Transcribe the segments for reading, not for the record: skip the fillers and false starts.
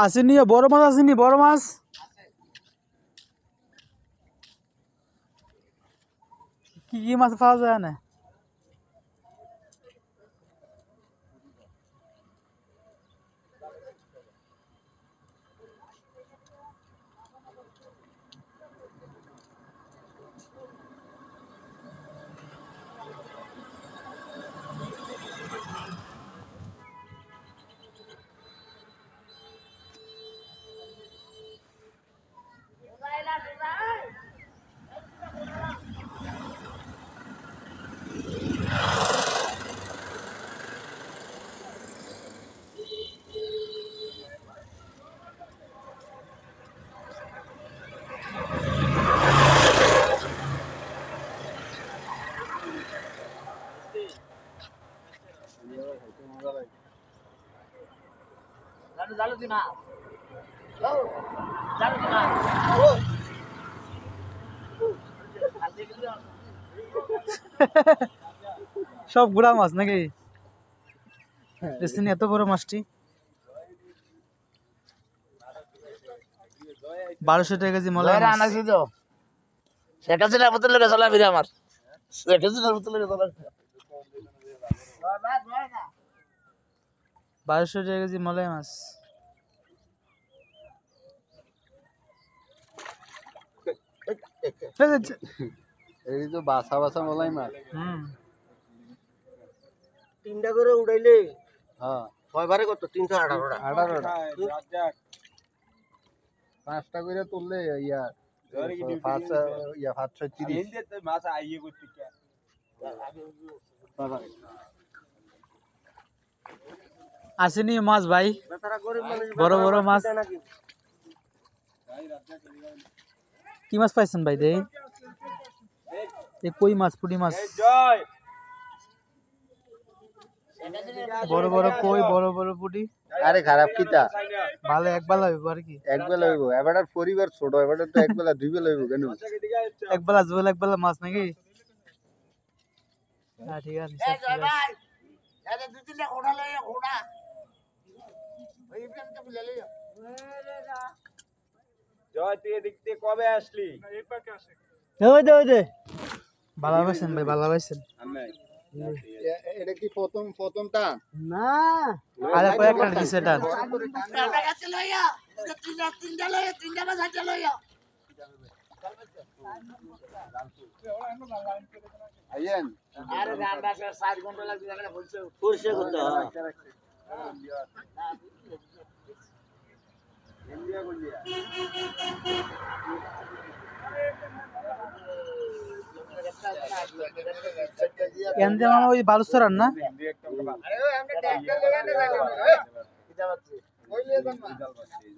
আসেনি বড় মাছ আসেনি বড় মাছ কি মাছ পাওয়া যায় না সব গুড়া মাছ নাকি এত বড় মাছটি 1200 টাকা কেজি মলাই মাছ শেখ হাসিনার মতো লোকে চলা ফিরে আমার শেখ হাসিনার মতো লোকে চলা 1200 টাকা কেজি মলাই মাছ এই তো বাসা বাসা মলাই মাছ তিনটা করে উড়াইলে হ্যাঁ 6 বারে কত 318টা 5টা করে তুললে ইয়া 530 মাছ আইয়ে করতে আসেনি মাছ ভাই বড় বড় মাছ কি মাছ পাইছেন ভাই দে এই কই মাছ পুঁটি মাছ বড় বড় কই বড় বড় পুঁটি আরে খারাপ কিটা ভালো একবেলা হইব আর কি একবেলা হইব এবারের পরিবার ছোট এবারে তো একবেলা দুই বেলা হইব কেন একবেলা দুবেলা একবেলা মাছ নাকি হ্যাঁ ঠিক আছে সব ঠিক আছে আরে দুই তিনটা ঘোড়া লইয়া ঘোড়া ওই প্রেমটা বুঝলে লইয়া জয় তুই দেখতে কবে আসলি ওই দে ভালো পাইছেন ভাই ভালো পাইছেন এটা কি প্রথম টান না আরে কয়েকটা দিছে টান আমরা কাছে লইয়া তিনটা লইয়া তিনটা মাছ হাতে লইয়া আইয়েন আরে গান্ডা 7 ঘন্টা লাগবে এখানে বলছে ফুরসে করতে হয় ইন্ডিয়া গুলিয়া এনদে মামা ওই বালুচরার না আরে ওই আমরা ট্যাক্টর লাগানে যাইলাম কিটা বাচ্চি কইলে দেন না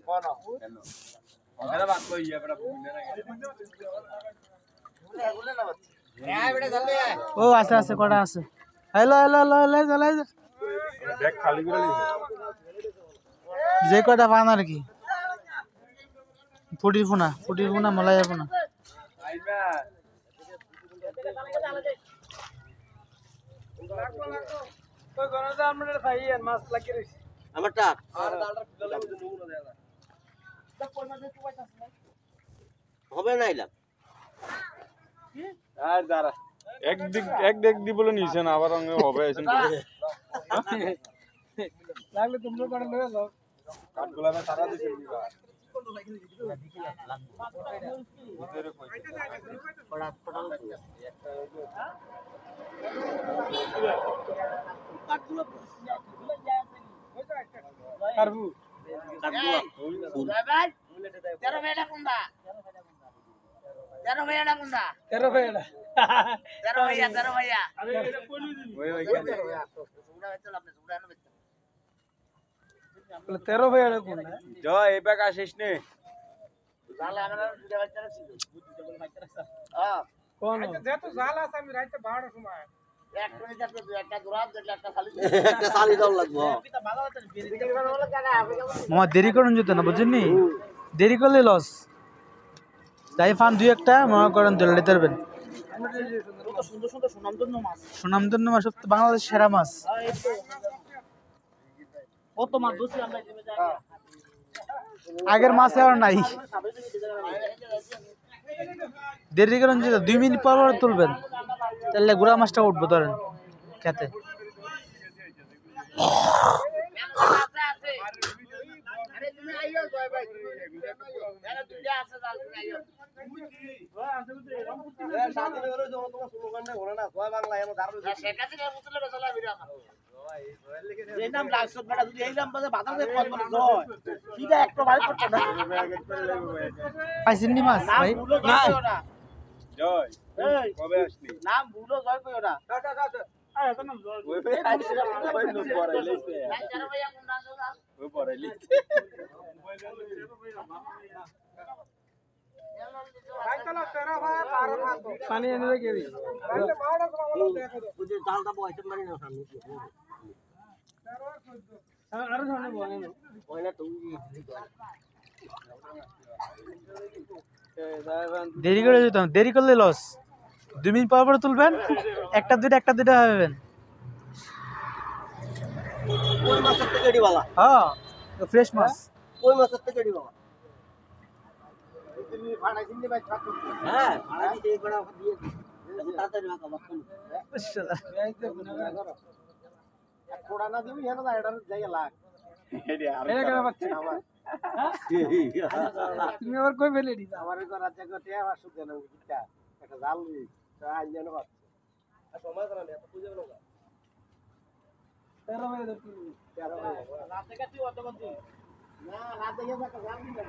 কোন আরে বাত কই ইয়া বড় বুঝলে না এগুলো না বাচ্চি এই বেটা জলদি আয় ও আছে আছে কটা আছে হ্যালো হ্যালো হ্যালো চলে দেখ খালি করে দিছে যে কটা পান আর কি ফুটি ফুনা মলাই পোনা আইবা তো গনদা আমরা খাইয়েন মাছ লাগি রইছে আমারটা আর ডালটা গলে নমুনা দেয়া হবে না ইলা আর দাঁড়া এক দেখ দি বলে নিছেন আবার অঙ্গে হবে আছেন লাগলে তোমরা করে লয়ে যাও কাটগুলা না সারা দিছেন দিবা ভিতরে কই বড় পটাল কাটগুলো কারবু বাবা তেরো বেটা কোনটা তেরো ভাইয়া কোনটা তেরো ভাইয়া তেরো ভাইয়া আরে এটা কোন দিন ওই তেরো ভাইয়া কোন জয় এই ব্যাগ আসিস নে জালা আমরা দুটা বাচ্চা ছিল হ্যাঁ কোন যেত জাল আছে আমি রাইতে 12 সময় একটা দুরাব দেখলে একটা সালি দাও লাগবো মামা দেরি করুন যেত না বুঝছেননি দেরি করলে লস তাই ফান দুই একটা মনে করেন ধরে নিতে পারবেন সুন্দর সুন্দর সুনামধন্য মাছ সুনামধন্য মাছ বাংলাদেশের সেরা মাছ কত মাছ দোষী আমরা আগের মাছ আর নাই। দেরি করেন যে 2 মিনিট পর পর তুলবেন, তাহলে গুড়া মাছটা উঠবো ধরেন খেতে। পাইছেন নি মাছ ভাই? জয় কবে আসলি? নাম ভুলো জয় কইও না। পানি এনে রেখে দিই। জালটা বয়সে মারি না সামনে আরো সামনে বলে না। ওইনা তুমি দেরি করে যেতাম, দেরি করলে লস। 2 মিনিট পর পর তুলবেন, একটা দুইটা হবেন। কই মাছের থেকে এডিবালা হ্যাঁ ফ্রেশ মাছ। কই মাছের থেকে এডিবালা তুমি ফাড়া কিনতে ভাই ছাড় হ্যাঁ ফাড়া দিতে একবার দিয়ে দেখো তাড়াতাড়ি মাছ আবার কোন কোড়া না দিবি হেন না এটা যাই লাগ এটা কেন পাচ্ছি আমার তুমি আবার কই ফেলে দিছ? আমার এই রাজ্যে গতে আবার সুদে না বুঝছা একটা জাল নিই আই যেন বাত আর সময় করা নেই এত বুঝে গেল 13 মিনিট ধরতে রাত থেকে তুই অত বন্ধ না রাত থেকে একটা জাল নিই না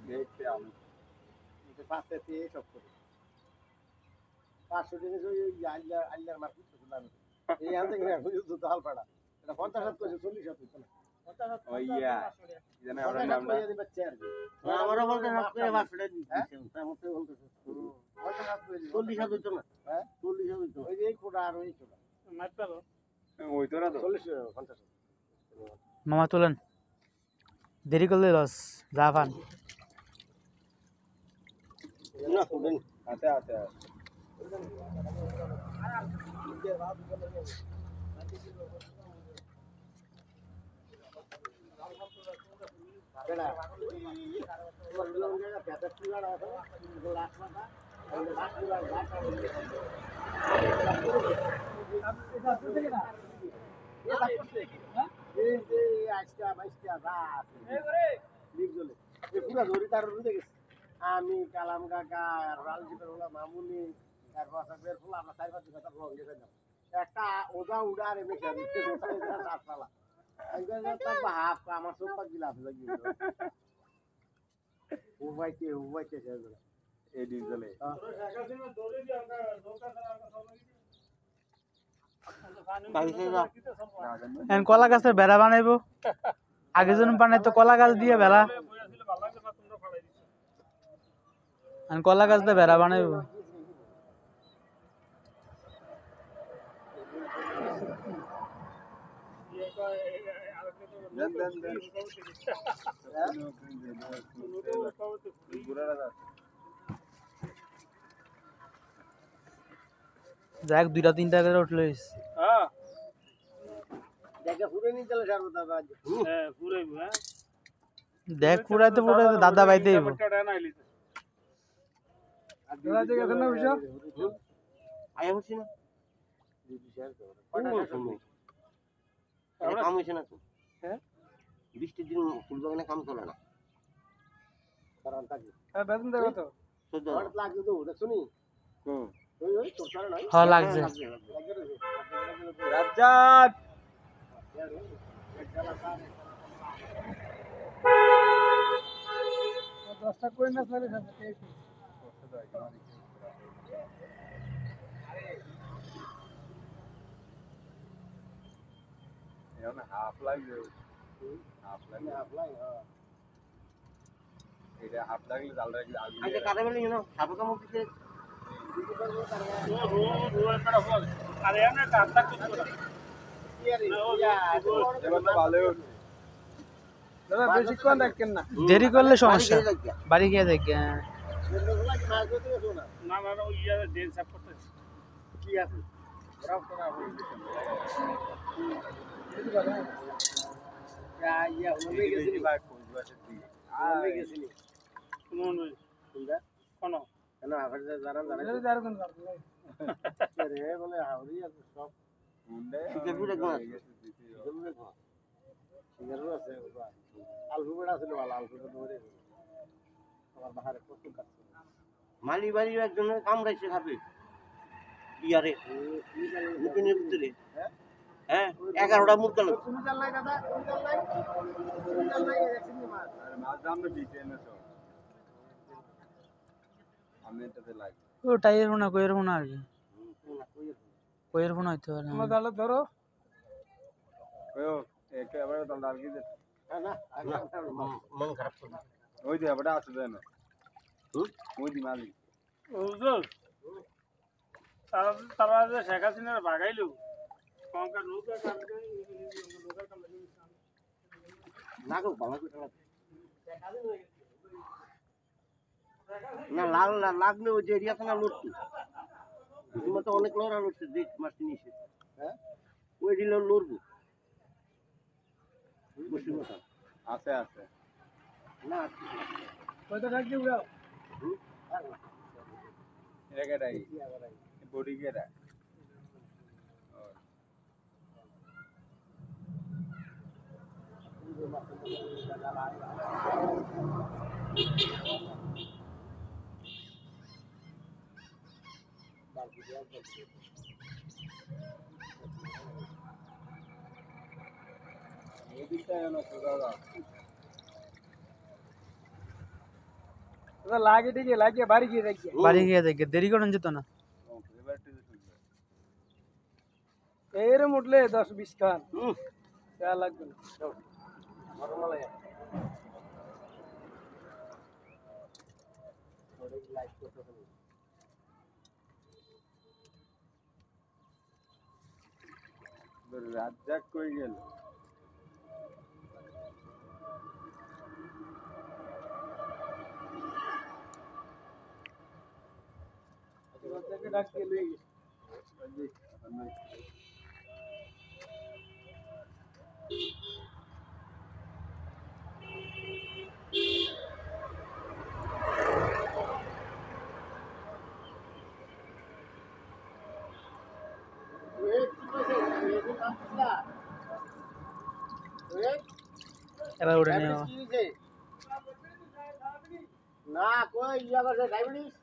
দেখতে আমি এটা পাতে তে সব করে 500 টাকা ওই আল্লাহর মার্কেট তো না এই আনতে গেলে হুজুর তো হাল পাড়া এটা 50 কইছে 40 হাত হইতো না 50 ওইয়া জানা আমরা আমরা আমারও বলতে হাত করে 500 টাকা দিয়েছে তার মধ্যে বলতে 40 হাত হইতো না হ্যাঁ 40 হাত হইতো ওই যে এই কোড়া আর ওই কোড়া মারতে ওই তো না তো 40 50 মামা তুলেন, দেরি করলে লস। যা পান না শুনেন আতে আতে কেডা তোমার লোন জায়গা ভেতর কি গাড়া আছে লাখ টাকা ওই লাখ টাকা এই যে আজকা বাইসকা যা আছে লিখ জলে এই পুরা জড়ি তার রুদে গেছে আমি কালাম কাকা রালজিবের হলা মামুনি তারপর সাবের ফুল আমরা চার পাঁচ কথা বল গেছে না একটা ওজা উড়ার এমনি দিতে কোথায় সাত পালা আইগা তার হাফ আমার সব পাক গিলাস লাগি ও ভাইতে যাবে এই ডিজেলে এখন কলা গাছের বেড়া বানাইবো। আগে যখন বানাইতো কলা গাছ দিয়ে বেড়া, এখন কলা গাছ দিয়ে বেড়া বানাইবো। যাক 2-3টা করে উঠলো। হ্যাঁ দেখে পুরে নি চলে সারবো দাদা হ্যাঁ পুরাইবো হ্যাঁ দেখ পুরাইতে দাদা বাইতে হইব। টাকা না আইলিতে দাদা থেকে না বিশা আয়া হচ্ছে না কাম হয়েছে না তো হ্যাঁ বৃষ্টির দিন ফুলবাগানে কাম চলে না কারণ থাকি হ্যাঁ বেতন দেব তো লাগবে তো দেখছো নি ওই ওই তোর সারা নাই হ্যাঁ লাগছে। রাজ্জাক দশটা কই মাছ লাগে সাথে এখন হাফ লাগবে হাফ লাগবে এটা হাফ লাগলে জাল রাখলে আগে কাটা বেলে না সাপে কামড় দিতে আরে এমন কাটটা করতে এবার তো ভালোই হচ্ছে দাদা বেশিক্ষণ দেখেন না, দেরি করলে সমস্যা। বাড়ি গিয়ে দেখে না না না ওই ডেন সাপ করতে কি আছে ইয়া হলে গেছি নি ভাই হলে গেছি নি কোনটা কোন কেন আবার জানা জানা রে বলে হাওড়ি আছে সব সিগারেট আছে আলু বড়া ছিল ভালো আলু ধরে আমার বাহারে কত কাটছে মালি বাড়ির একজনের কামড়াইছে খাবে ইয়ারে মুখের ভিতরে হ্যাঁ 11টা মুরগা লোক তুমি জাল নাই দাদা তুমি জাল নাই একদিন মাছ মাছ দাম তো দিতে না তো আমি এটাতে লাগি ও টাইয়ের হোনা কইয়ের হোনা আর কি কইয়ের হোনা হইতে পারে আমার দালে ধরো কয়ো একেবারে তো ডাল গিয়ে না মন খারাপ করে ওই যে বড় আছে দেন ওই দি মালি হুজুর তারা তারা যে শেখ হাসিনার ভাগাইলো কঙ্কার নৌকা কাটবে নৌকার কাম লাগে না গো ভালো করে না লাল লাগলে ওই যে এরিয়া থানা লড়তো তোমার তো অনেক লড়া লড়ছে দেখ মাসি নিছে হ্যাঁ ওই দিল লড়বো বসে কথা আছে আছে না কয়টা থাকবে উড়াও এটা কেডাই বডি কেডা এদিকটা এনো দাদা ওটা লাগে দিকে লাগে বাড়ি গিয়ে দেখি বাড়ি গিয়ে দেখে দেরি করেন যেত না এরম উঠলে 10-20 খান যা লাগবে না রাজ্জাক কই গেল ডাকতে লয়ে গেছে এবার উঠে নিও না কই ইয়া করছে ডায়াবেটিস